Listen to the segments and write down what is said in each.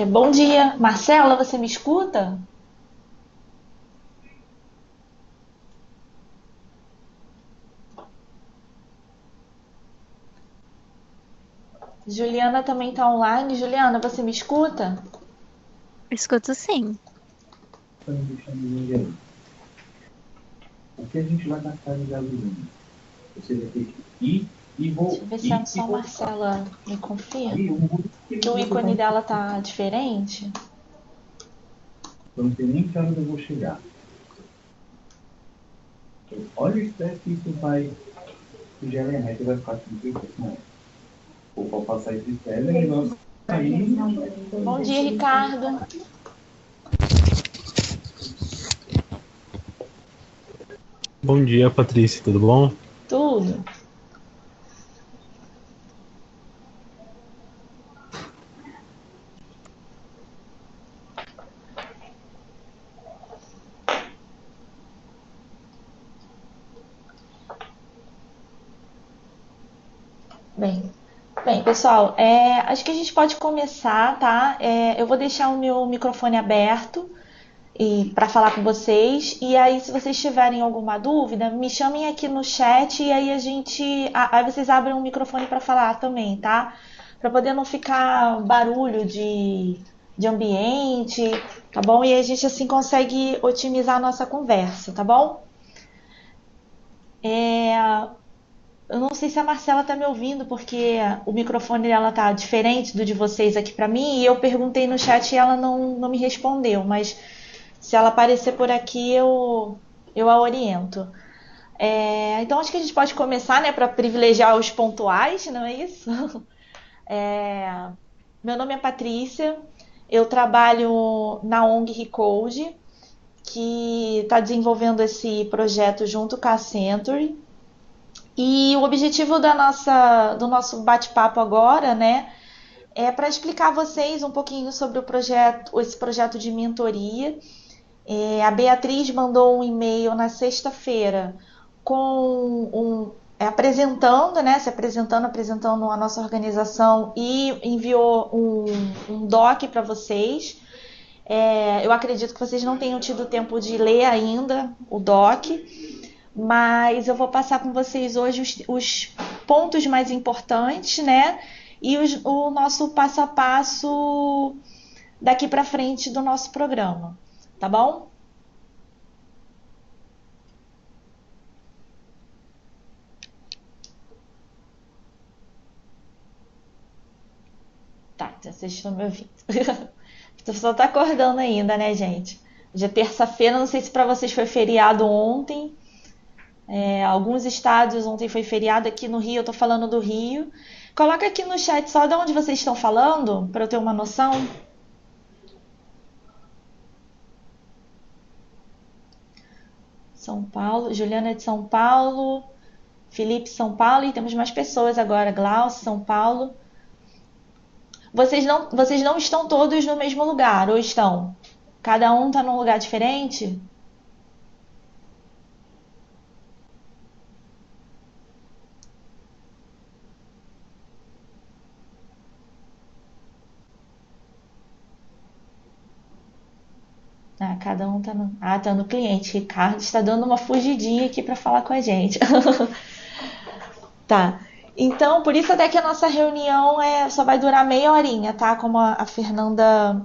Bom dia, Marcela, você me escuta? Juliana também está online. Juliana, você me escuta? Escuto sim. Estamos deixando ninguém. O que a gente vai gastar de gasolina? Você vai ter que Deixa eu ver se ir e só a voltar. Marcela me Aí confirma. eu mudo Que que o você está. ícone dela tá diferente. Eu não sei nem que horas eu vou chegar. Olha o estresse que isso vai. O GLMS vai ficar com isso. Ou para passar esse estresse, é melhor sair. Bom dia, Ricardo. Bom dia, Patrícia, tudo bom? Tudo. Bem, bem, pessoal, acho que a gente pode começar, tá? Eu vou deixar o meu microfone aberto e para falar com vocês. E aí, se vocês tiverem alguma dúvida, me chamem aqui no chat e aí aí vocês abrem o microfone para falar também, tá? Para poder não ficar barulho de ambiente, tá bom? E a gente assim consegue otimizar a nossa conversa, tá bom? Eu não sei se a Marcela tá me ouvindo, porque o microfone dela tá diferente do de vocês aqui para mim, e eu perguntei no chat e ela não me respondeu, mas se ela aparecer por aqui, eu a oriento. Então acho que a gente pode começar, né, para privilegiar os pontuais, não é isso? É, Meu nome é Patrícia, eu trabalho na ONG Recode, que está desenvolvendo esse projeto junto com a Century. E o objetivo do nosso bate-papo agora, né, é para explicar a vocês um pouquinho sobre esse projeto de mentoria. A Beatriz mandou um e-mail na sexta-feira com apresentando, né, apresentando a nossa organização e enviou um doc para vocês. Eu acredito que vocês não tenham tido tempo de ler ainda o doc, mas eu vou passar com vocês hoje os pontos mais importantes, né, e o nosso passo a passo daqui para frente do nosso programa, tá bom? Tá, então vocês estão me ouvindo. O pessoal tá acordando ainda, né, gente? Hoje é terça-feira, não sei se para vocês foi feriado ontem. Alguns estados ontem foi feriado, aqui no Rio, eu tô falando do Rio. Coloca aqui no chat só de onde vocês estão falando, para eu ter uma noção. São Paulo, Juliana é de São Paulo, Felipe São Paulo, e temos mais pessoas agora, Glaucio, São Paulo. Vocês não estão todos no mesmo lugar, ou estão? Cada um está num lugar diferente? Ah, cada um tá no. Ah, tá no cliente. Ricardo está dando uma fugidinha aqui para falar com a gente. Tá. Então, por isso até que a nossa reunião só vai durar meia horinha, tá? Como a Fernanda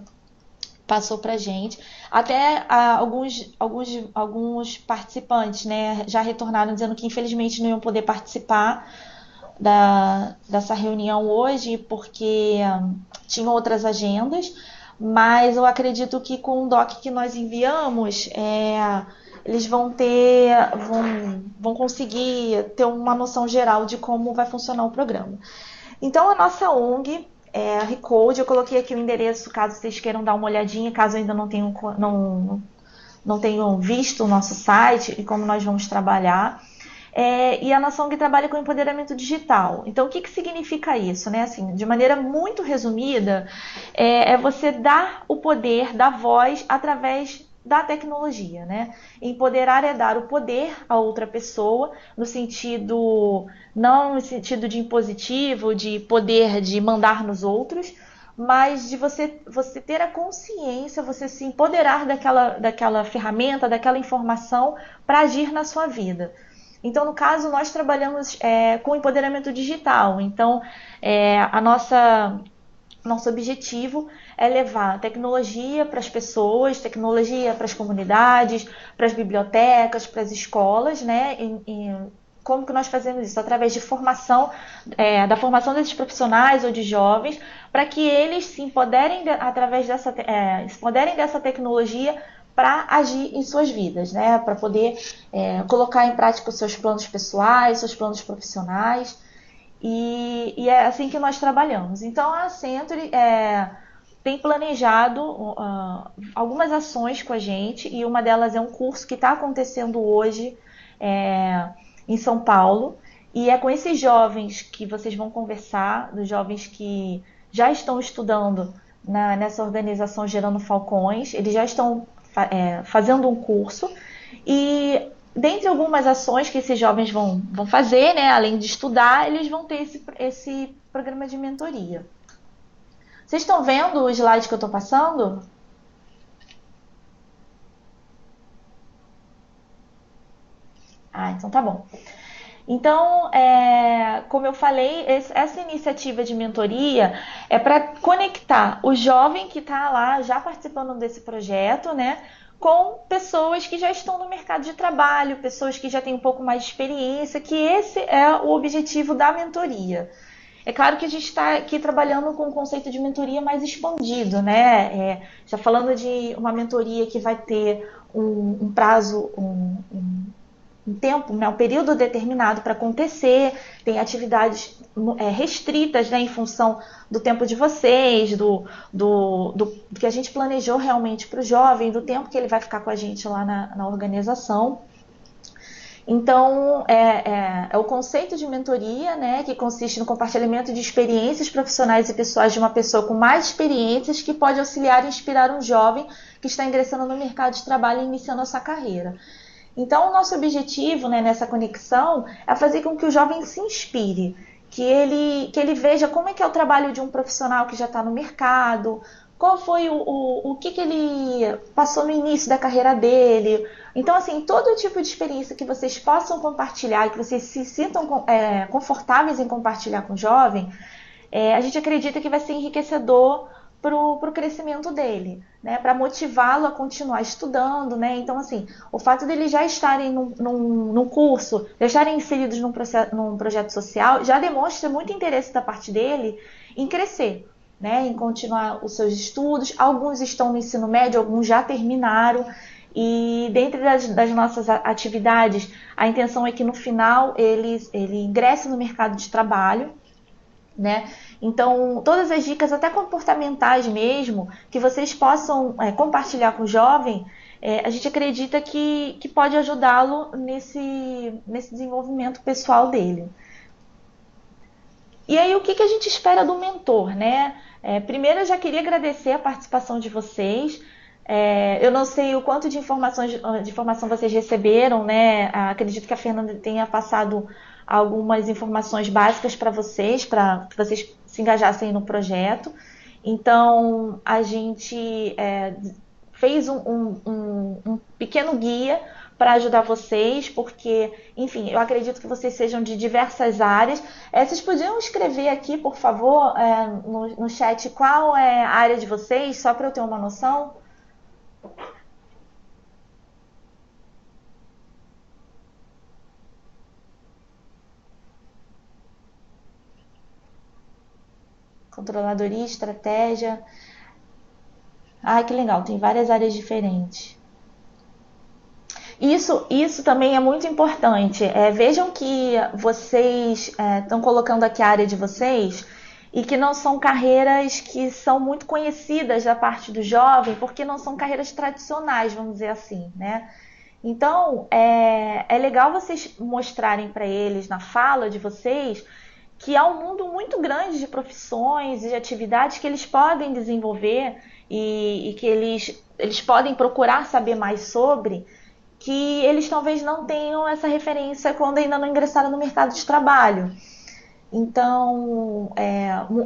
passou pra gente. Até alguns participantes, né, já retornaram dizendo que infelizmente não iam poder participar dessa reunião hoje porque tinham outras agendas, mas eu acredito que com o doc que nós enviamos, eles vão conseguir ter uma noção geral de como vai funcionar o programa. Então a nossa ONG a Recode, eu coloquei aqui o endereço caso vocês queiram dar uma olhadinha, caso ainda não tenham visto o nosso site e como nós vamos trabalhar. E a nossa ONG trabalha com empoderamento digital. Então, o que significa isso? Né? Assim, de maneira muito resumida, você dar o poder, dar voz através da tecnologia, né? Empoderar é dar o poder a outra pessoa, no sentido, não no sentido de impositivo, de poder de mandar nos outros, mas de você ter a consciência, você se empoderar daquela ferramenta, daquela informação para agir na sua vida. Então, no caso, nós trabalhamos com empoderamento digital. Então, nosso objetivo é levar tecnologia para as pessoas, tecnologia para as comunidades, para as bibliotecas, para as escolas, né? Como que nós fazemos isso? Através de formação, da formação desses profissionais ou de jovens, para que eles se empoderem se empoderem dessa tecnologia para agir em suas vidas, né? Para poder colocar em prática os seus planos pessoais, seus planos profissionais. E é assim que nós trabalhamos. Então, a Century tem planejado algumas ações com a gente, e uma delas é um curso que está acontecendo hoje em São Paulo, e é com esses jovens que vocês vão conversar, dos jovens que já estão estudando nessa organização Gerando Falcões. Eles já estão fazendo um curso, e dentre algumas ações que esses jovens vão fazer, né, além de estudar, eles vão ter esse programa de mentoria. Vocês estão vendo o slide que eu estou passando? Então tá bom. Então, como eu falei, essa iniciativa de mentoria é para conectar o jovem que está lá já participando desse projeto, né, com pessoas que já estão no mercado de trabalho, pessoas que já têm um pouco mais de experiência, que esse é o objetivo da mentoria. É claro que a gente está aqui trabalhando com o conceito de mentoria mais expandido, né? Já falando de uma mentoria que vai ter um prazo, um tempo, né, um período determinado para acontecer, tem atividades restritas, né, em função do tempo de vocês, do que a gente planejou realmente para o jovem, do tempo que ele vai ficar com a gente lá na organização. Então, é o conceito de mentoria, né, que consiste no compartilhamento de experiências profissionais e pessoais de uma pessoa com mais experiências, que pode auxiliar e inspirar um jovem que está ingressando no mercado de trabalho e iniciando a sua carreira. Então, o nosso objetivo, né, nessa conexão é fazer com que o jovem se inspire, que ele veja como é que é o trabalho de um profissional que já está no mercado, qual foi o que ele passou no início da carreira dele. Então, assim, todo tipo de experiência que vocês possam compartilhar e que vocês se sintam confortáveis em compartilhar com o jovem, a gente acredita que vai ser enriquecedor para o crescimento dele, né? Para motivá-lo a continuar estudando, né? Então, assim, o fato deles já estarem num curso, já estarem inseridos num projeto social, já demonstra muito interesse da parte dele em crescer, né? Em continuar os seus estudos. Alguns estão no ensino médio, alguns já terminaram. E dentro das nossas atividades, a intenção é que no final ele ingresse no mercado de trabalho, né? Então, todas as dicas, até comportamentais mesmo, que vocês possam compartilhar com o jovem, a gente acredita que pode ajudá-lo nesse desenvolvimento pessoal dele. E aí, o que a gente espera do mentor, né? Primeiro, eu já queria agradecer a participação de vocês. Eu não sei o quanto de informação vocês receberam, né? Acredito que a Fernanda tenha passado algumas informações básicas para vocês se engajassem no projeto. Então, a gente fez um pequeno guia para ajudar vocês, porque, enfim, eu acredito que vocês sejam de diversas áreas. Vocês podiam escrever aqui, por favor, no chat, qual é a área de vocês, só para eu ter uma noção? Controladoria, estratégia. Que legal, tem várias áreas diferentes. Isso também é muito importante. Vejam que vocês estão colocando aqui a área de vocês e que não são carreiras que são muito conhecidas da parte do jovem, porque não são carreiras tradicionais, vamos dizer assim, né? Então, é legal vocês mostrarem para eles, na fala de vocês, que há um mundo muito grande de profissões e de atividades que eles podem desenvolver e que eles podem procurar saber mais sobre, que eles talvez não tenham essa referência quando ainda não ingressaram no mercado de trabalho. Então,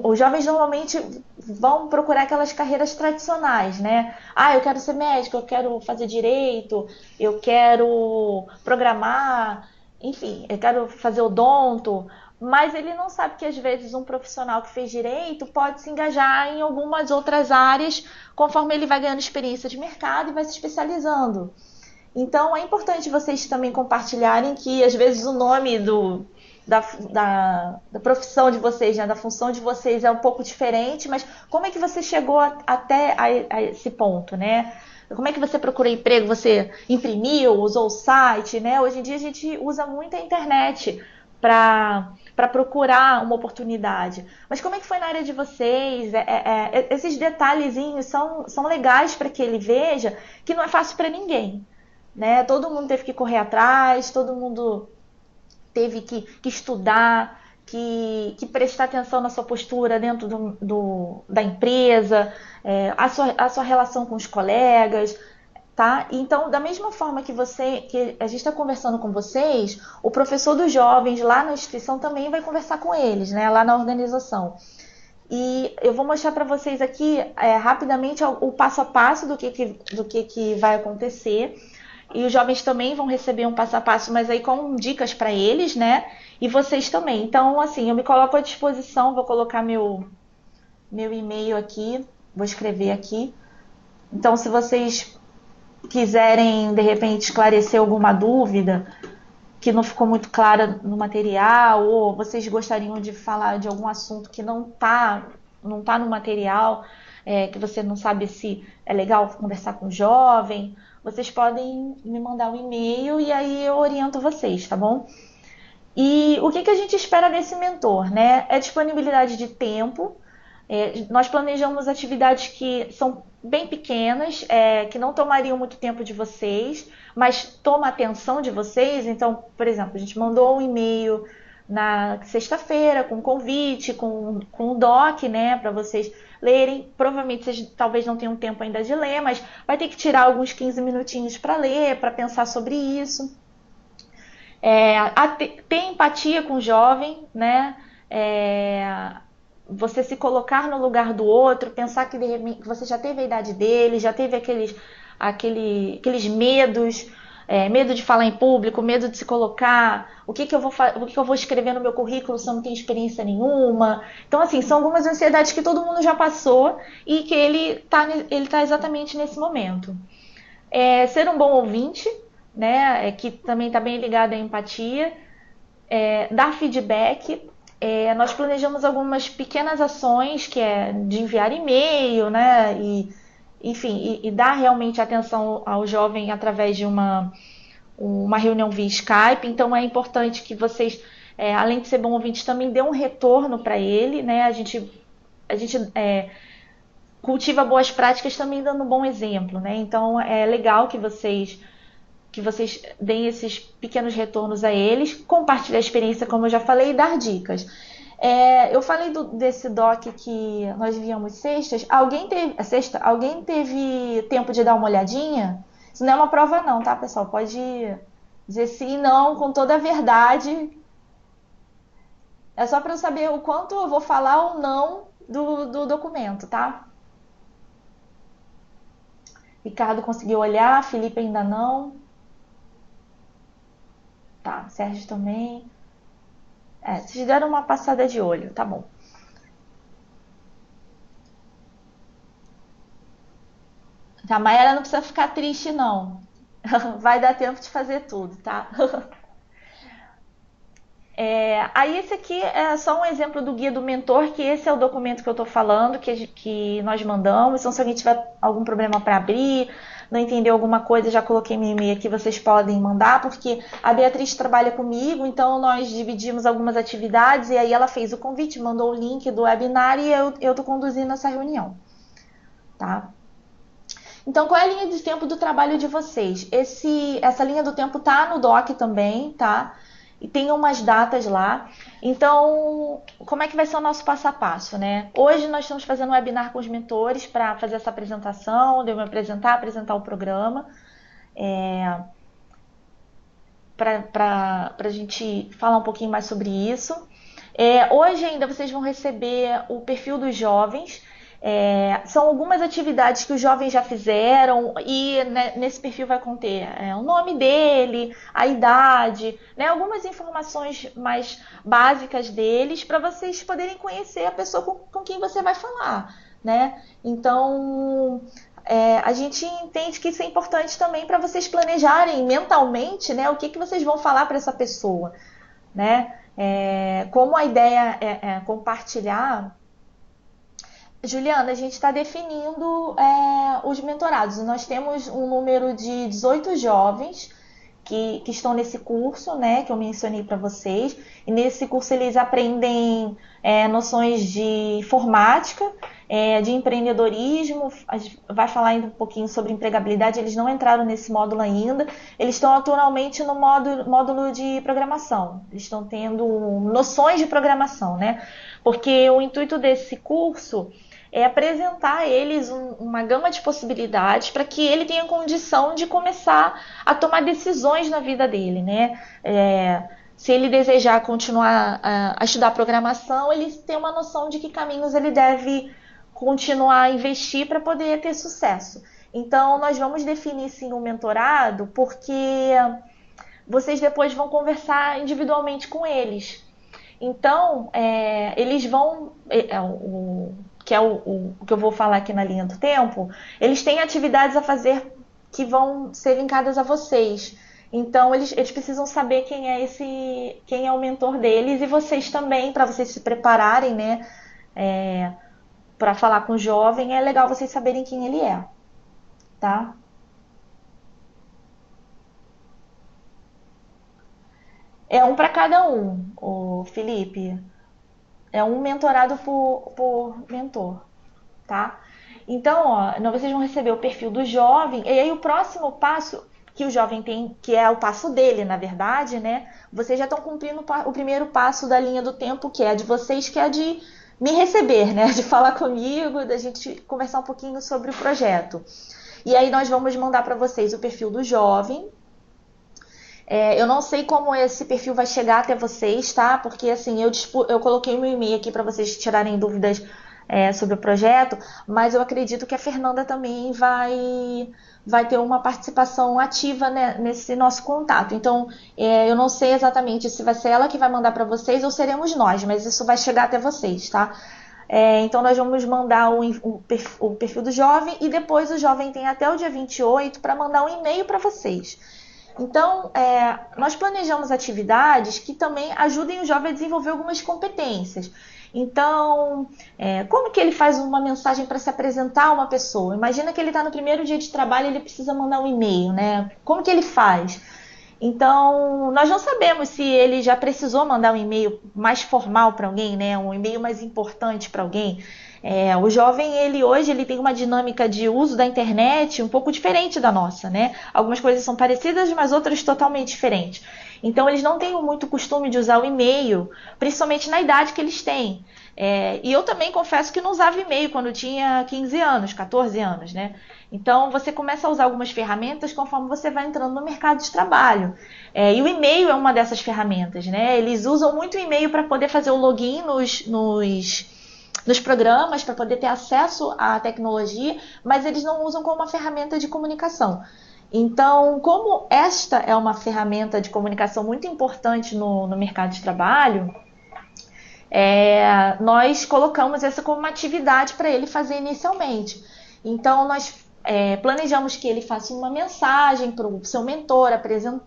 os jovens normalmente vão procurar aquelas carreiras tradicionais, né? Ah, eu quero ser médico, eu quero fazer direito, eu quero programar, enfim, eu quero fazer odonto, mas ele não sabe que às vezes um profissional que fez direito pode se engajar em algumas outras áreas conforme ele vai ganhando experiência de mercado e vai se especializando. Então é importante vocês também compartilharem que às vezes o nome da profissão de vocês, né, da função de vocês é um pouco diferente, mas como é que você chegou até a esse ponto, né? Como é que você procurou emprego? Você imprimiu, usou o site, né? Hoje em dia a gente usa muito a internet para procurar uma oportunidade. Mas como é que foi na área de vocês? Esses detalhezinhos são legais para que ele veja que não é fácil para ninguém, né? Todo mundo teve que correr atrás, todo mundo teve que estudar, que prestar atenção na sua postura dentro da empresa, a sua relação com os colegas, tá? Então, da mesma forma que a gente está conversando com vocês, o professor dos jovens lá na instituição também vai conversar com eles, né? Lá na organização. E eu vou mostrar para vocês aqui rapidamente o passo a passo do que vai acontecer. E os jovens também vão receber um passo a passo, mas aí com dicas para eles, né? E vocês também. Então, assim, eu me coloco à disposição, vou colocar meu e-mail aqui, vou escrever aqui. Então, se vocês quiserem, de repente, esclarecer alguma dúvida que não ficou muito clara no material, ou vocês gostariam de falar de algum assunto que não tá no material, que você não sabe se é legal conversar com o jovem, vocês podem me mandar um e-mail e aí eu oriento vocês, tá bom? E o que a gente espera desse mentor, né? É disponibilidade de tempo. Nós planejamos atividades que são bem pequenas, que não tomariam muito tempo de vocês, mas toma a atenção de vocês. Então, por exemplo, a gente mandou um e-mail na sexta-feira com convite, com o doc, né, para vocês lerem. Provavelmente vocês talvez não tenham tempo ainda de ler, mas vai ter que tirar alguns 15 minutinhos para ler, para pensar sobre isso. Ter empatia com o jovem, né? Você se colocar no lugar do outro, pensar que de repente você já teve a idade dele, já teve aqueles medos, medo de falar em público, medo de se colocar, o que eu vou escrever no meu currículo se eu não tenho experiência nenhuma. Então, assim, são algumas ansiedades que todo mundo já passou e que ele tá exatamente nesse momento. Ser um bom ouvinte, né, que também está bem ligado à empatia, dar feedback. Nós planejamos algumas pequenas ações, que é de enviar e-mail, né, enfim, e dar realmente atenção ao jovem através de uma reunião via Skype. Então é importante que vocês, além de ser bom ouvinte, também dê um retorno para ele, né? A gente cultiva boas práticas também dando um bom exemplo, né? Então é legal que vocês deem esses pequenos retornos a eles, compartilhar a experiência, como eu já falei, e dar dicas. Eu falei desse doc que nós enviamos sextas. Alguém teve tempo de dar uma olhadinha? Isso não é uma prova não, tá, pessoal? Pode dizer sim e não com toda a verdade. É só para eu saber o quanto eu vou falar ou não do documento, tá? Ricardo conseguiu olhar, Felipe ainda não. Tá, Sérgio também. Vocês deram uma passada de olho, tá bom. Tá, Mayara não precisa ficar triste, não. Vai dar tempo de fazer tudo, tá? Aí esse aqui é só um exemplo do guia do mentor, que esse é o documento que eu tô falando, que nós mandamos. Então, se alguém tiver algum problema para abrir, não entendeu alguma coisa, já coloquei meu e-mail aqui, vocês podem mandar, porque a Beatriz trabalha comigo, então nós dividimos algumas atividades, e aí ela fez o convite, mandou o link do webinar e eu tô conduzindo essa reunião, tá? Então, qual é a linha de tempo do trabalho de vocês? Essa linha do tempo tá no doc também, tá? E tem umas datas lá. Então, como é que vai ser o nosso passo a passo, né? Hoje nós estamos fazendo um webinar com os mentores para fazer essa apresentação, de eu me apresentar o programa, para a gente falar um pouquinho mais sobre isso. Hoje ainda vocês vão receber o perfil dos jovens. São algumas atividades que os jovens já fizeram e, né, nesse perfil vai conter o nome dele, a idade, né, algumas informações mais básicas deles para vocês poderem conhecer a pessoa com quem você vai falar, né? Então, a gente entende que isso é importante também para vocês planejarem mentalmente, né, o que vocês vão falar para essa pessoa, né? Como a ideia é compartilhar. Juliana, a gente está definindo os mentorados. Nós temos um número de 18 jovens que estão nesse curso, né, que eu mencionei para vocês. E nesse curso eles aprendem noções de informática, de empreendedorismo, a gente vai falar ainda um pouquinho sobre empregabilidade. Eles não entraram nesse módulo ainda. Eles estão atualmente no módulo de programação. Eles estão tendo noções de programação, né? Porque o intuito desse curso é apresentar a eles uma gama de possibilidades para que ele tenha condição de começar a tomar decisões na vida dele, né? Se ele desejar continuar a estudar programação, ele tem uma noção de que caminhos ele deve continuar a investir para poder ter sucesso. Então, nós vamos definir sim um mentorado, porque vocês depois vão conversar individualmente com eles. Então, eles vão... que é o que eu vou falar aqui na linha do tempo, eles têm atividades a fazer que vão ser linkadas a vocês. Então, eles precisam saber quem é o mentor deles, e vocês também, para vocês se prepararem, né, para falar com o jovem, é legal vocês saberem quem ele é, tá? É um para cada um, o Felipe. É um mentorado por mentor, tá? Então, ó, vocês vão receber o perfil do jovem, e aí o próximo passo que o jovem tem, que é o passo dele, na verdade, né? Vocês já estão cumprindo o primeiro passo da linha do tempo, que é de vocês, que é de me receber, né? De falar comigo, da gente conversar um pouquinho sobre o projeto. E aí nós vamos mandar para vocês o perfil do jovem. Eu não sei como esse perfil vai chegar até vocês, tá? Porque assim, eu coloquei meu e-mail aqui para vocês tirarem dúvidas sobre o projeto, mas eu acredito que a Fernanda também vai ter uma participação ativa, né, nesse nosso contato. Então, eu não sei exatamente se vai ser ela que vai mandar para vocês ou seremos nós, mas isso vai chegar até vocês, tá? Então, nós vamos mandar o perfil do jovem, e depois o jovem tem até o dia 28 para mandar um e-mail para vocês. Então, nós planejamos atividades que também ajudem o jovem a desenvolver algumas competências. Então, como que ele faz uma mensagem para se apresentar a uma pessoa? Imagina que ele está no primeiro dia de trabalho e ele precisa mandar um e-mail, né? Como que ele faz? Então, nós não sabemos se ele já precisou mandar um e-mail mais formal para alguém, né? Um e-mail mais importante para alguém. O jovem, hoje ele tem uma dinâmica de uso da internet um pouco diferente da nossa, né? Algumas coisas são parecidas, mas outras totalmente diferentes. Então, eles não têm muito costume de usar o e-mail, principalmente na idade que eles têm. E eu também confesso que não usava e-mail quando eu tinha 15 anos, 14 anos, né? Então, você começa a usar algumas ferramentas conforme você vai entrando no mercado de trabalho. E o e-mail é uma dessas ferramentas, né? Eles usam muito o e-mail para poder fazer o login nos programas, para poder ter acesso à tecnologia, mas eles não usam como uma ferramenta de comunicação. Então, como esta é uma ferramenta de comunicação muito importante no mercado de trabalho, nós colocamos essa como uma atividade para ele fazer inicialmente. Então, nós planejamos que ele faça uma mensagem para o seu mentor,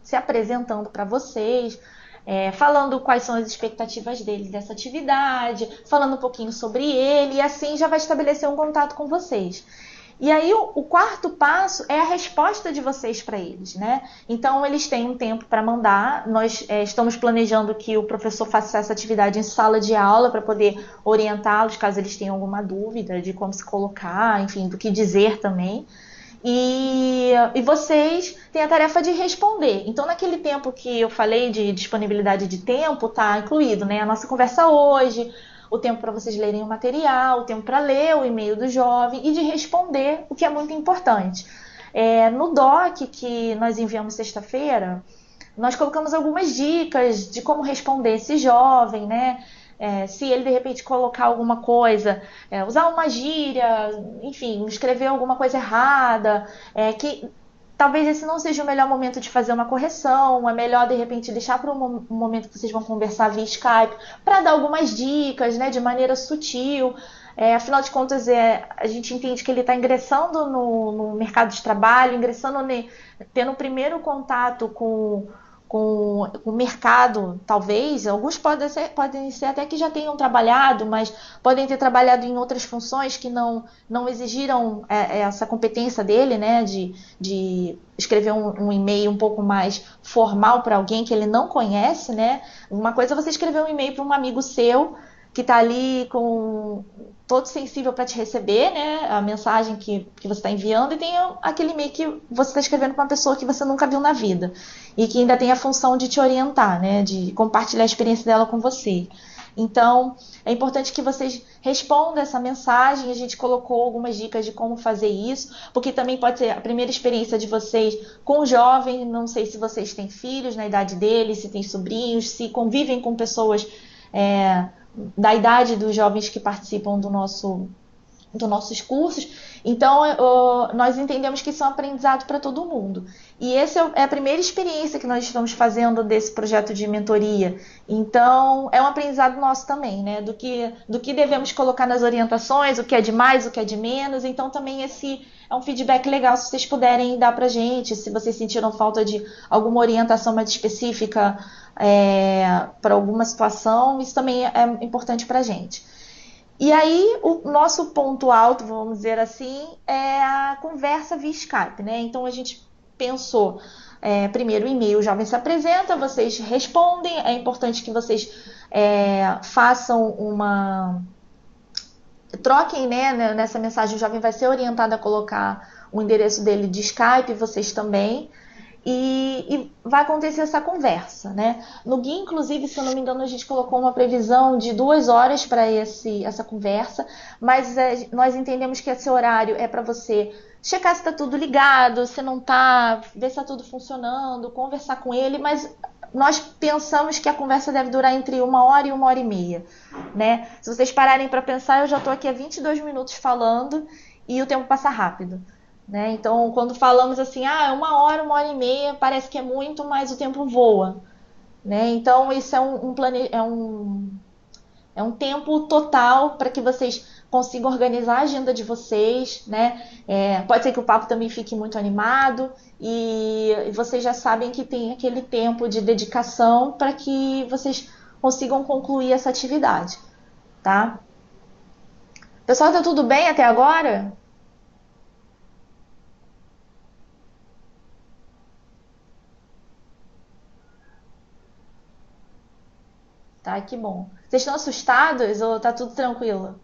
se apresentando para vocês, falando quais são as expectativas dele dessa atividade, falando um pouquinho sobre ele, e assim já vai estabelecer um contato com vocês. E aí o quarto passo é a resposta de vocês para eles, né? Então eles têm um tempo para mandar. Nós estamos planejando que o professor faça essa atividade em sala de aula para poder orientá-los caso eles tenham alguma dúvida de como se colocar, enfim, do que dizer também. E vocês têm a tarefa de responder. Então, naquele tempo que eu falei de disponibilidade de tempo, está incluído, né? A nossa conversa hoje, o tempo para vocês lerem o material, o tempo para ler o e-mail do jovem e de responder, o que é muito importante. No doc que nós enviamos sexta-feira, nós colocamos algumas dicas de como responder esse jovem, né? Se ele de repente colocar alguma coisa, usar uma gíria, enfim, escrever alguma coisa errada, que talvez esse não seja o melhor momento de fazer uma correção, é melhor de repente deixar para um momento que vocês vão conversar via Skype, para dar algumas dicas, né, de maneira sutil. Afinal de contas, a gente entende que ele está ingressando no mercado de trabalho, tendo o primeiro contato com o mercado, talvez. Alguns podem ser até que já tenham trabalhado, mas podem ter trabalhado em outras funções que não exigiram essa competência dele, né, de escrever um e-mail um pouco mais formal para alguém que ele não conhece, né? Uma coisa é você escrever um e-mail para um amigo seu que está ali todo sensível para te receber, né, a mensagem que você está enviando, e tem aquele e-mail que você está escrevendo para uma pessoa que você nunca viu na vida e que ainda tem a função de te orientar, né, de compartilhar a experiência dela com você. Então, é importante que vocês respondam essa mensagem. A gente colocou algumas dicas de como fazer isso, porque também pode ser a primeira experiência de vocês com o jovem. Não sei se vocês têm filhos na idade deles, se têm sobrinhos, se convivem com pessoas da idade dos jovens que participam dos nossos cursos. Então, nós entendemos que isso é um aprendizado para todo mundo. E essa é a primeira experiência que nós estamos fazendo desse projeto de mentoria. Então, é um aprendizado nosso também, né? Do que devemos colocar nas orientações, o que é de mais, o que é de menos. Então, também esse é um feedback legal, se vocês puderem dar para a gente, se vocês sentiram falta de alguma orientação mais específica para alguma situação, isso também é importante para a gente. E aí, o nosso ponto alto, vamos dizer assim, é a conversa via Skype, né? Então, a gente pensou, primeiro, o e-mail, o jovem se apresenta, vocês respondem. É importante que vocês troquem, né? Nessa mensagem, o jovem vai ser orientado a colocar o endereço dele de Skype, vocês também. E vai acontecer essa conversa, né? No guia, inclusive, se eu não me engano, a gente colocou uma previsão de 2 horas para essa conversa, mas nós entendemos que esse horário é para você checar se está tudo ligado, se não está, ver se está tudo funcionando, conversar com ele, mas nós pensamos que a conversa deve durar entre 1 hora e 1h30, né? Se vocês pararem para pensar, eu já estou aqui há 22 minutos falando e o tempo passa rápido. Né? Então, quando falamos assim, 1 hora, 1h30, parece que é muito, mas o tempo voa. Né? Então, isso é um tempo total para que vocês consigam organizar a agenda de vocês. Né? Pode ser que o papo também fique muito animado e vocês já sabem que tem aquele tempo de dedicação para que vocês consigam concluir essa atividade. Tá? Pessoal, tá tudo bem até agora? Tá, que bom. Vocês estão assustados ou tá tudo tranquilo?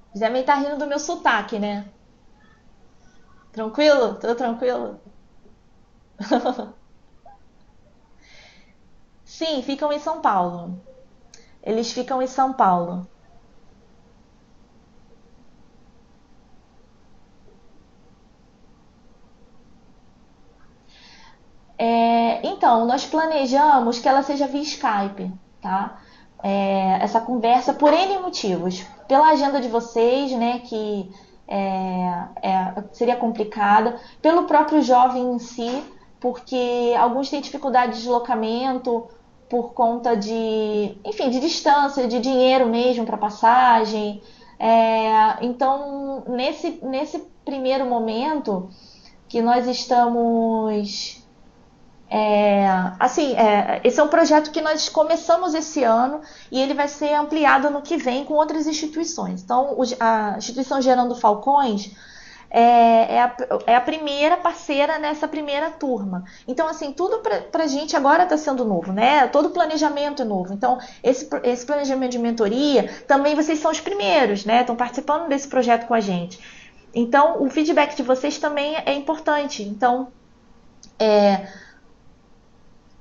Vocês devem estar rindo do meu sotaque, né? Tranquilo? Tudo tranquilo? Sim, ficam em São Paulo. Eles ficam em São Paulo. Então, nós planejamos que ela seja via Skype, tá? Essa conversa por N motivos. Pela agenda de vocês, né, que seria complicada. Pelo próprio jovem em si, porque alguns têm dificuldade de deslocamento por conta enfim, de distância, de dinheiro mesmo para passagem. Então, nesse primeiro momento que nós estamos... esse é um projeto que nós começamos esse ano e ele vai ser ampliado no que vem com outras instituições. Então, a instituição Gerando Falcões é a primeira parceira nessa primeira turma. Então, assim, tudo pra gente agora está sendo novo, né? Todo planejamento é novo. Então, esse planejamento de mentoria, também vocês são os primeiros, né? Estão participando desse projeto com a gente. Então, o feedback de vocês também é importante. Então,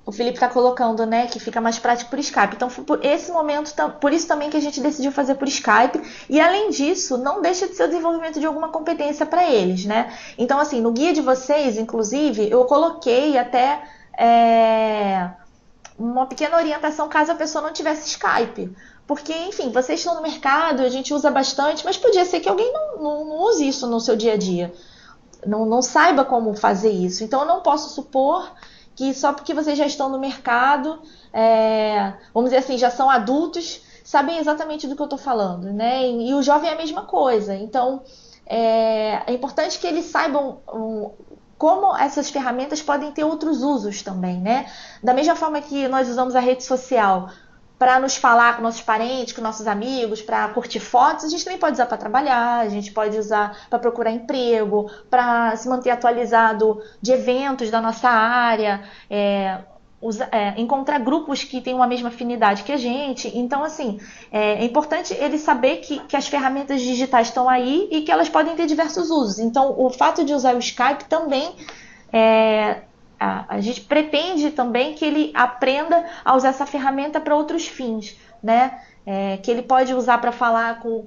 o Felipe está colocando, né, que fica mais prático por Skype. Então, por esse momento, por isso também que a gente decidiu fazer por Skype. E, além disso, não deixa de ser o desenvolvimento de alguma competência para eles, né? Então, assim, no guia de vocês, inclusive, eu coloquei até uma pequena orientação caso a pessoa não tivesse Skype. Porque, enfim, vocês estão no mercado, a gente usa bastante, mas podia ser que alguém não use isso no seu dia a dia. Não saiba como fazer isso. Então, eu não posso supor que só porque vocês já estão no mercado, vamos dizer assim, já são adultos, sabem exatamente do que eu estou falando, né? E o jovem é a mesma coisa. Então, é importante que eles saibam como essas ferramentas podem ter outros usos também, né? Da mesma forma que nós usamos a rede social para nos falar com nossos parentes, com nossos amigos, para curtir fotos, a gente também pode usar para trabalhar, a gente pode usar para procurar emprego, para se manter atualizado de eventos da nossa área, encontrar grupos que têm uma mesma afinidade que a gente. Então, assim, é importante ele saber que as ferramentas digitais estão aí e que elas podem ter diversos usos. Então, o fato de usar o Skype também a gente pretende também que ele aprenda a usar essa ferramenta para outros fins, né? Que ele pode usar para falar com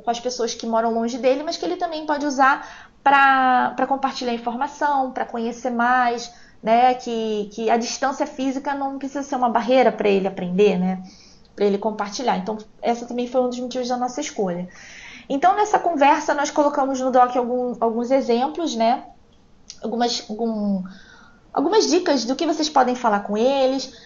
as pessoas que moram longe dele, mas que ele também pode usar para compartilhar informação, para conhecer mais, né? Que a distância física não precisa ser uma barreira para ele aprender, né? Para ele compartilhar. Então, essa também foi um dos motivos da nossa escolha. Então, nessa conversa, nós colocamos no doc alguns exemplos, né? Algumas dicas do que vocês podem falar com eles.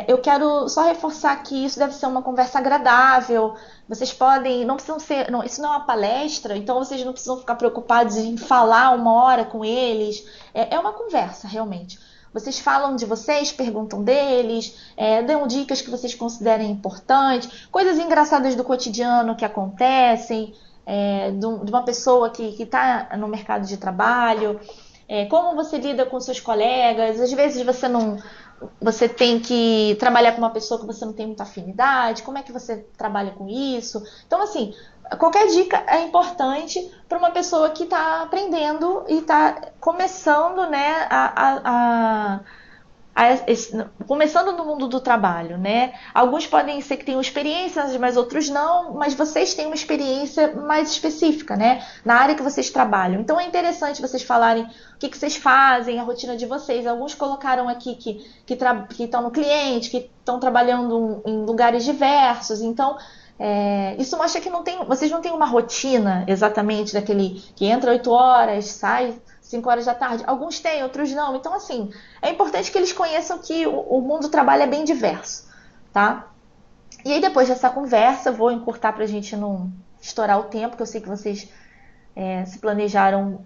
Eu quero só reforçar que isso deve ser uma conversa agradável. Vocês podem, não precisam ser, não, isso não é uma palestra, então vocês não precisam ficar preocupados em falar 1 hora com eles. É uma conversa, realmente. Vocês falam de vocês, perguntam deles, dão dicas que vocês considerem importantes, coisas engraçadas do cotidiano que acontecem, de uma pessoa que está no mercado de trabalho. Como você lida com seus colegas, às vezes você tem que trabalhar com uma pessoa que você não tem muita afinidade, como é que você trabalha com isso? Então, assim, qualquer dica é importante para uma pessoa que está aprendendo e está começando, né, começando no mundo do trabalho, né? Alguns podem ser que tenham experiências, mas outros não, mas vocês têm uma experiência mais específica, né? Na área que vocês trabalham. Então é interessante vocês falarem o que vocês fazem, a rotina de vocês. Alguns colocaram aqui que estão no cliente, que estão trabalhando em lugares diversos. Então, isso mostra que vocês não têm uma rotina exatamente daquele que entra 8 horas, sai 5 horas da tarde. Alguns têm, outros não. Então, assim, é importante que eles conheçam que o mundo do trabalho é bem diverso, tá? E aí, depois dessa conversa, vou encurtar pra gente não estourar o tempo, que eu sei que vocês se planejaram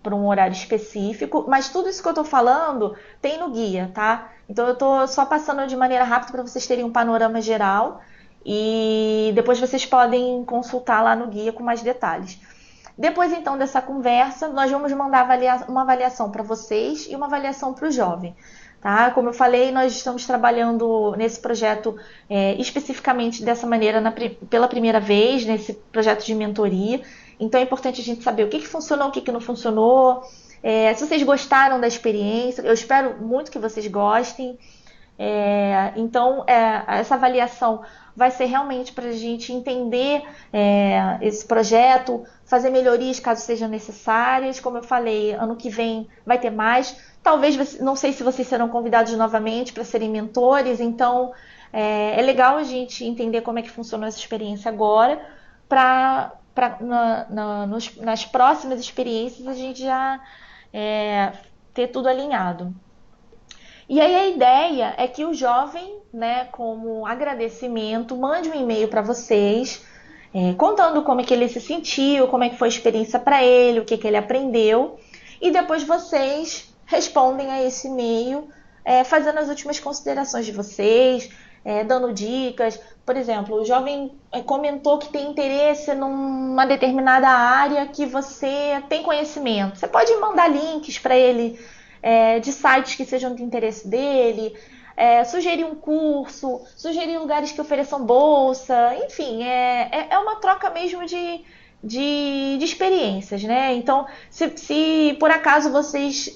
para um horário específico, mas tudo isso que eu tô falando tem no guia, tá? Então, eu tô só passando de maneira rápida para vocês terem um panorama geral e depois vocês podem consultar lá no guia com mais detalhes. Depois, então, dessa conversa, nós vamos mandar uma avaliação para vocês e uma avaliação para o jovem. Tá? Como eu falei, nós estamos trabalhando nesse projeto especificamente dessa maneira pela primeira vez, nesse projeto de mentoria. Então, é importante a gente saber o que funcionou, o que não funcionou. Se vocês gostaram da experiência, eu espero muito que vocês gostem. Então, essa avaliação vai ser realmente para a gente entender esse projeto, fazer melhorias caso sejam necessárias. Como eu falei, ano que vem vai ter mais. Talvez, não sei se vocês serão convidados novamente para serem mentores, então é legal a gente entender como é que funcionou essa experiência agora, para nas próximas experiências a gente já ter tudo alinhado. E aí a ideia é que o jovem, né, como agradecimento, mande um e-mail para vocês, contando como é que ele se sentiu, como é que foi a experiência para ele, o que ele aprendeu, e depois vocês respondem a esse e-mail, fazendo as últimas considerações de vocês, dando dicas. Por exemplo, o jovem comentou que tem interesse numa determinada área que você tem conhecimento. Você pode mandar links para ele, de sites que sejam de interesse dele, sugerir um curso, sugerir lugares que ofereçam bolsa, enfim, é uma troca mesmo de experiências, né? Então, se por acaso vocês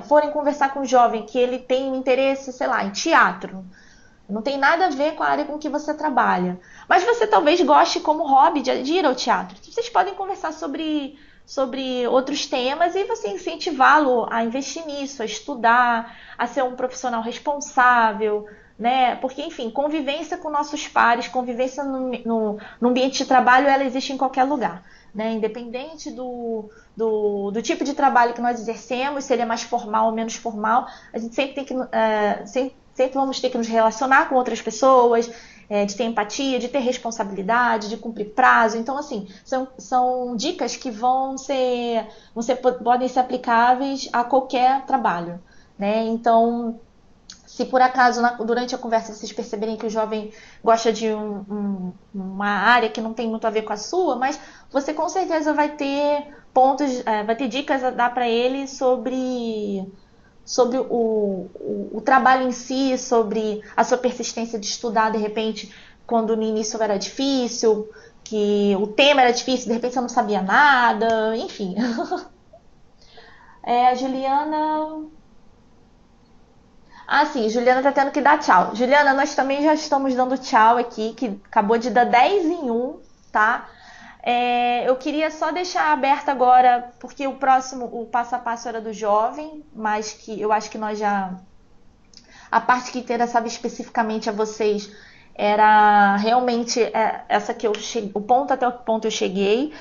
forem conversar com um jovem que ele tem um interesse, sei lá, em teatro, não tem nada a ver com a área com que você trabalha, mas você talvez goste como hobby de ir ao teatro, vocês podem conversar sobre sobre outros temas e você incentivá-lo a investir nisso, a estudar, a ser um profissional responsável, né? Porque, enfim, convivência com nossos pares, convivência no ambiente de trabalho, ela existe em qualquer lugar, né? Independente do tipo de trabalho que nós exercemos, se ele é mais formal ou menos formal, a gente sempre tem que, sempre vamos ter que nos relacionar com outras pessoas, de ter empatia, de ter responsabilidade, de cumprir prazo. Então, assim, são dicas que podem ser aplicáveis a qualquer trabalho, né? Então, se por acaso durante a conversa vocês perceberem que o jovem gosta de uma área que não tem muito a ver com a sua, mas você com certeza vai ter vai ter dicas a dar para ele sobre o trabalho em si, sobre a sua persistência de estudar, de repente, quando no início era difícil, que o tema era difícil, de repente você não sabia nada, enfim. A Juliana... Ah, sim, Juliana tá tendo que dar tchau. Juliana, nós também já estamos dando tchau aqui, que acabou de dar 10 em 1, tá? Eu queria só deixar aberto agora, porque o próximo, o passo a passo era do jovem, mas que eu acho que nós já... A parte que interessava especificamente a vocês era realmente essa que eu cheguei, o ponto até o ponto eu cheguei.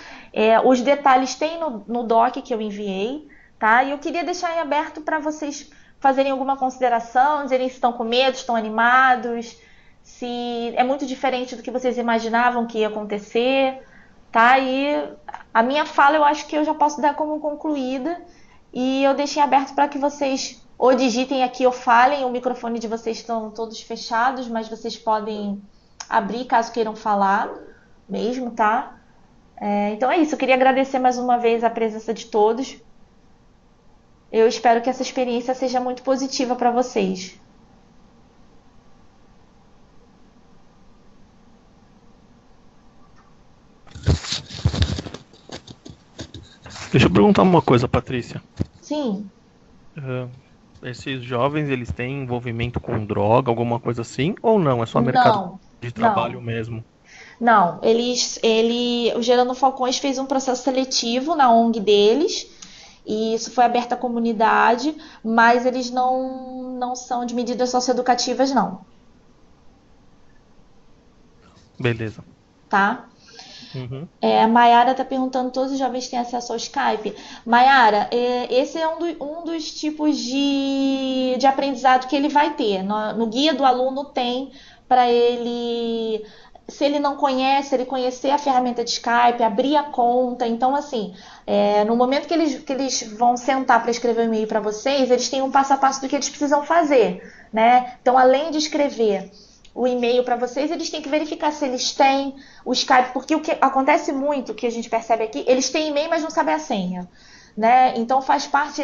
Os detalhes tem no doc que eu enviei, tá? E eu queria deixar em aberto para vocês fazerem alguma consideração, dizerem se estão com medo, estão animados, se é muito diferente do que vocês imaginavam que ia acontecer, tá? E a minha fala eu acho que eu já posso dar como concluída e eu deixei aberto para que vocês ou digitem aqui ou falem. O microfone de vocês estão todos fechados, mas vocês podem abrir caso queiram falar mesmo, tá? Então é isso, eu queria agradecer mais uma vez a presença de todos. Eu espero que essa experiência seja muito positiva para vocês. Deixa eu perguntar uma coisa, Patrícia. Sim. Esses jovens, eles têm envolvimento com droga, alguma coisa assim? Ou não? É só mercado de trabalho mesmo? Não, o Gerando Falcões fez um processo seletivo na ONG deles, e isso foi aberto à comunidade, mas eles não são de medidas socioeducativas, não. Beleza. Tá? Uhum. A Mayara está perguntando: todos os jovens têm acesso ao Skype? Mayara, esse é um dos tipos de aprendizado que ele vai ter. No guia do aluno tem para ele, se ele não conhece, ele conhecer a ferramenta de Skype, abrir a conta. Então, assim, no momento que eles vão sentar para escrever um e-mail para vocês, eles têm um passo a passo do que eles precisam fazer, né? Então, além de escrever o e-mail para vocês, eles têm que verificar se eles têm o Skype, porque o que acontece muito, que a gente percebe aqui, eles têm e-mail, mas não sabem a senha, né? Então faz parte,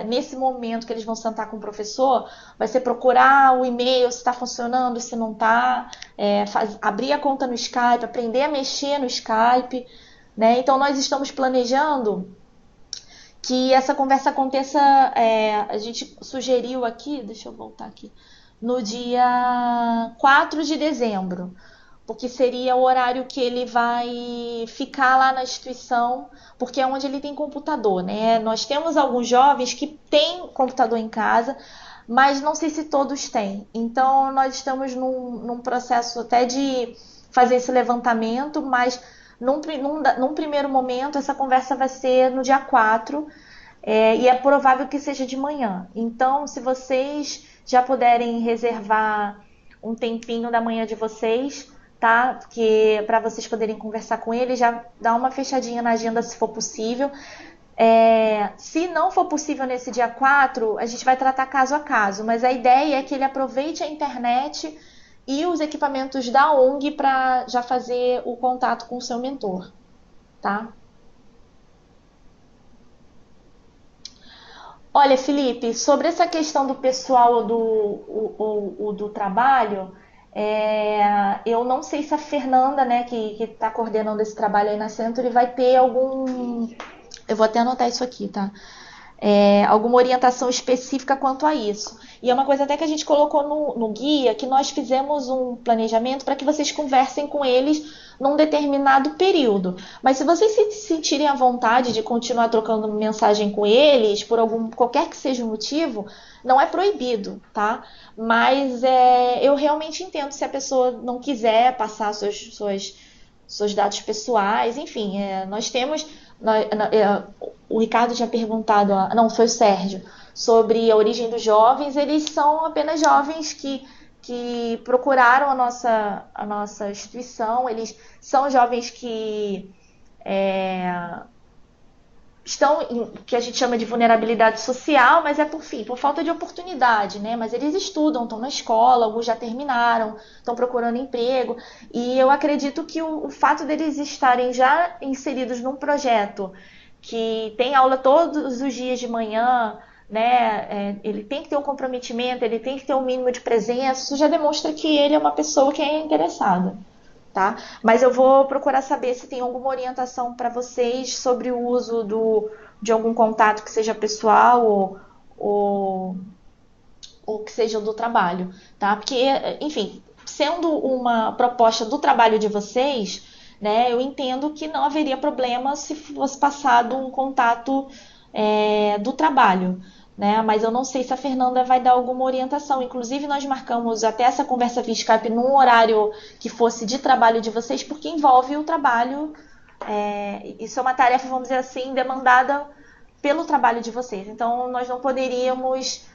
nesse momento que eles vão sentar com o professor, vai ser procurar o e-mail, se está funcionando, se não está, abrir a conta no Skype, aprender a mexer no Skype, né? Então nós estamos planejando que essa conversa aconteça, a gente sugeriu aqui, deixa eu voltar aqui, no dia 4 de dezembro, porque seria o horário que ele vai ficar lá na instituição, porque é onde ele tem computador, né? Nós temos alguns jovens que têm computador em casa, mas não sei se todos têm. Então, nós estamos num processo até de fazer esse levantamento, mas num primeiro momento, essa conversa vai ser no dia 4, e é provável que seja de manhã. Então, se vocês já puderem reservar um tempinho da manhã de vocês, tá? Porque para vocês poderem conversar com ele, já dá uma fechadinha na agenda se for possível. Se não for possível nesse dia 4, a gente vai tratar caso a caso, mas a ideia é que ele aproveite a internet e os equipamentos da ONG para já fazer o contato com o seu mentor, tá? Olha, Felipe, sobre essa questão do pessoal do trabalho, eu não sei se a Fernanda, né, que está coordenando esse trabalho aí na Century, vai ter algum... Eu vou até anotar isso aqui, tá? alguma orientação específica quanto a isso. E é uma coisa até que a gente colocou no guia, que nós fizemos um planejamento para que vocês conversem com eles num determinado período. Mas se vocês se sentirem à vontade de continuar trocando mensagem com eles, por qualquer que seja o motivo, não é proibido, tá? Mas eu realmente entendo se a pessoa não quiser passar seus dados pessoais, enfim, nós temos... O Ricardo tinha perguntado, não, foi o Sérgio, sobre a origem dos jovens. Eles são apenas jovens que procuraram a nossa instituição. Eles são jovens que estão em que a gente chama de vulnerabilidade social, mas por falta de oportunidade, né? Mas eles estudam, estão na escola, alguns já terminaram, estão procurando emprego, e eu acredito que o fato deles estarem já inseridos num projeto que tem aula todos os dias de manhã, né? Ele tem que ter um comprometimento, ele tem que ter um mínimo de presença, isso já demonstra que ele é uma pessoa que é interessada. Tá? Mas eu vou procurar saber se tem alguma orientação para vocês sobre o uso de algum contato que seja pessoal ou que seja do trabalho, tá? Porque, enfim, sendo uma proposta do trabalho de vocês, né, eu entendo que não haveria problema se fosse passado um contato do trabalho. Né? Mas eu não sei se a Fernanda vai dar alguma orientação. Inclusive, nós marcamos até essa conversa via Skype num horário que fosse de trabalho de vocês, porque envolve o trabalho. Isso é uma tarefa, vamos dizer assim, demandada pelo trabalho de vocês. Então, nós não poderíamos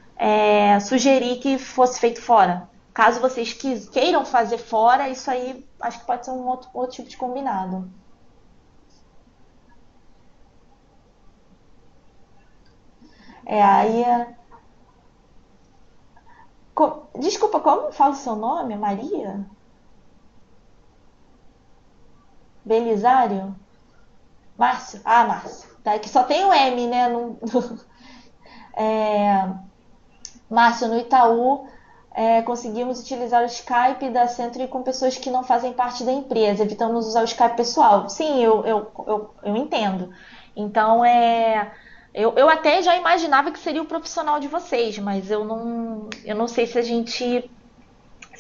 sugerir que fosse feito fora. Caso vocês queiram fazer fora, isso aí acho que pode ser um outro tipo de combinado. Aí. Desculpa, como fala o seu nome? Maria? Belisário? Márcio? Ah, Márcio. Tá, que só tem o M, né? Márcio, no Itaú, conseguimos utilizar o Skype da Centro com pessoas que não fazem parte da empresa. Evitamos usar o Skype pessoal. Sim, eu entendo. Então, eu até já imaginava que seria o profissional de vocês, mas eu não sei se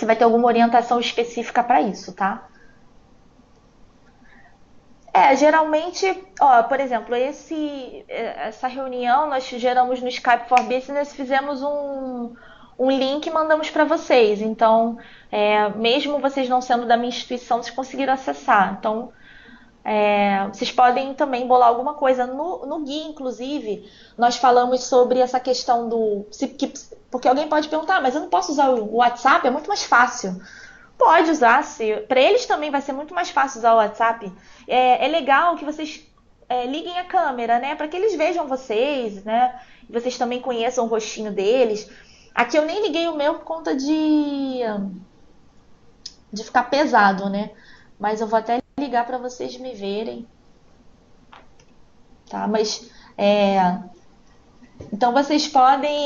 vai ter alguma orientação específica para isso, tá? Geralmente, por exemplo, essa reunião nós geramos no Skype for Business, fizemos um link e mandamos para vocês. Então, mesmo vocês não sendo da minha instituição, vocês conseguiram acessar. Então, vocês podem também bolar alguma coisa. No guia, inclusive, nós falamos sobre essa questão porque alguém pode perguntar, mas eu não posso usar o WhatsApp? É muito mais fácil. Pode usar, para eles também vai ser muito mais fácil usar o WhatsApp. É legal que vocês liguem a câmera, né? Para que eles vejam vocês, né? E vocês também conheçam o rostinho deles. Aqui eu nem liguei o meu por conta de ficar pesado, né? Mas eu vou até ligar para vocês me verem, tá? Mas então vocês podem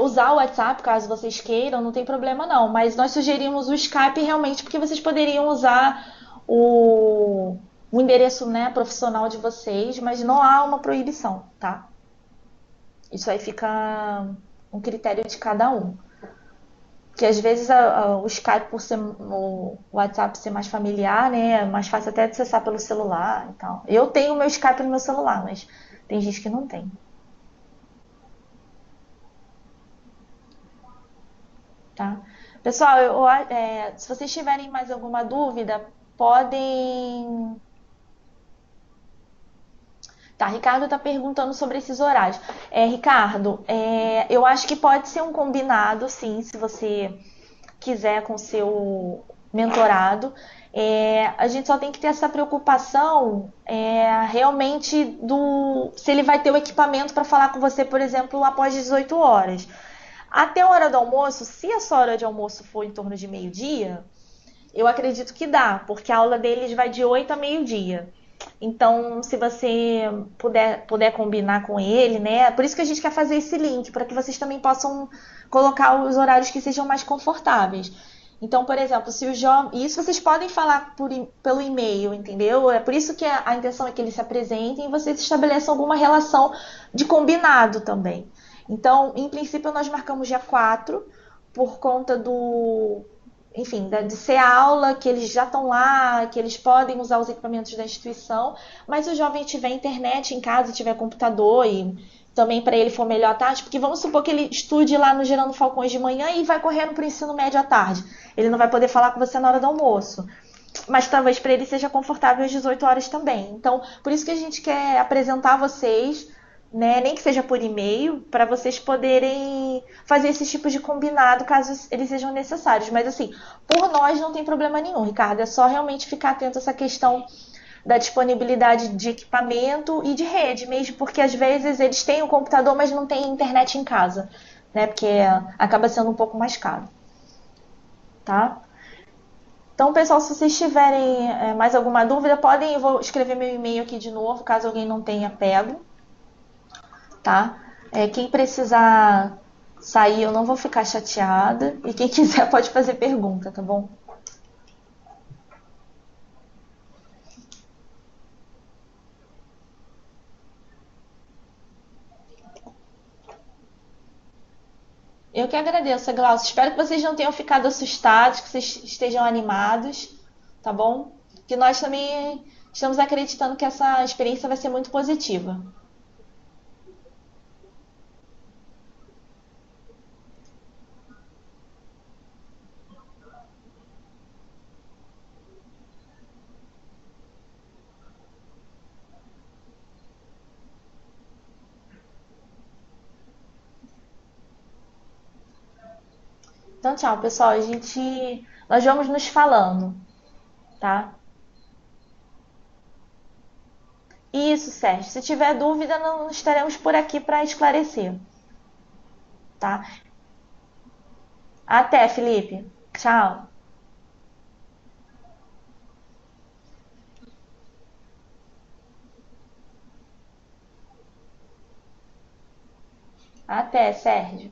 usar o WhatsApp caso vocês queiram, não tem problema não. Mas nós sugerimos o Skype realmente porque vocês poderiam usar o endereço, né, profissional de vocês, mas não há uma proibição, tá? Isso aí fica um critério de cada um. Que às vezes o Skype, por ser o WhatsApp ser mais familiar, né, é mais fácil até de acessar pelo celular e tal. Eu tenho o meu Skype no meu celular, mas tem gente que não tem. Tá? Pessoal, se vocês tiverem mais alguma dúvida, podem... Tá, Ricardo está perguntando sobre esses horários. Ricardo, eu acho que pode ser um combinado, sim, se você quiser com o seu mentorado. A gente só tem que ter essa preocupação realmente se ele vai ter o equipamento para falar com você, por exemplo, após 18 horas. Até a hora do almoço, se a sua hora de almoço for em torno de meio-dia, eu acredito que dá, porque a aula deles vai de 8 a meio-dia. Então, se você puder combinar com ele, né? Por isso que a gente quer fazer esse link, para que vocês também possam colocar os horários que sejam mais confortáveis. Então, por exemplo, se o jovem. Isso vocês podem falar pelo e-mail, entendeu? É por isso que a intenção é que eles se apresentem e vocês estabeleçam alguma relação de combinado também. Então, em princípio, nós marcamos dia 4 por conta do. Enfim, de ser aula, que eles já estão lá, que eles podem usar os equipamentos da instituição, mas se o jovem tiver internet em casa, tiver computador e também para ele for melhor à tarde, porque vamos supor que ele estude lá no Gerando Falcões de manhã e vai correndo para o ensino médio à tarde. Ele não vai poder falar com você na hora do almoço. Mas talvez para ele seja confortável às 18 horas também. Então, por isso que a gente quer apresentar vocês, né, nem que seja por e-mail, para vocês poderem fazer esses tipos de combinado caso eles sejam necessários. Mas assim, por nós não tem problema nenhum, Ricardo. É só realmente ficar atento a essa questão da disponibilidade de equipamento e de rede mesmo, porque às vezes eles têm o computador, mas não têm internet em casa, né? Porque acaba sendo um pouco mais caro, tá? Então, pessoal, se vocês tiverem mais alguma dúvida, podem, eu vou escrever meu e-mail aqui de novo, caso alguém não tenha pego, tá? Quem precisar sair, eu não vou ficar chateada, e quem quiser pode fazer pergunta, tá bom? Eu que agradeço, Glaucio. Espero que vocês não tenham ficado assustados, que vocês estejam animados, tá bom? Que nós também estamos acreditando que essa experiência vai ser muito positiva. Então, tchau, pessoal. Nós vamos nos falando, tá? Isso, Sérgio. Se tiver dúvida, não estaremos por aqui para esclarecer, tá? Até, Felipe. Tchau. Até, Sérgio.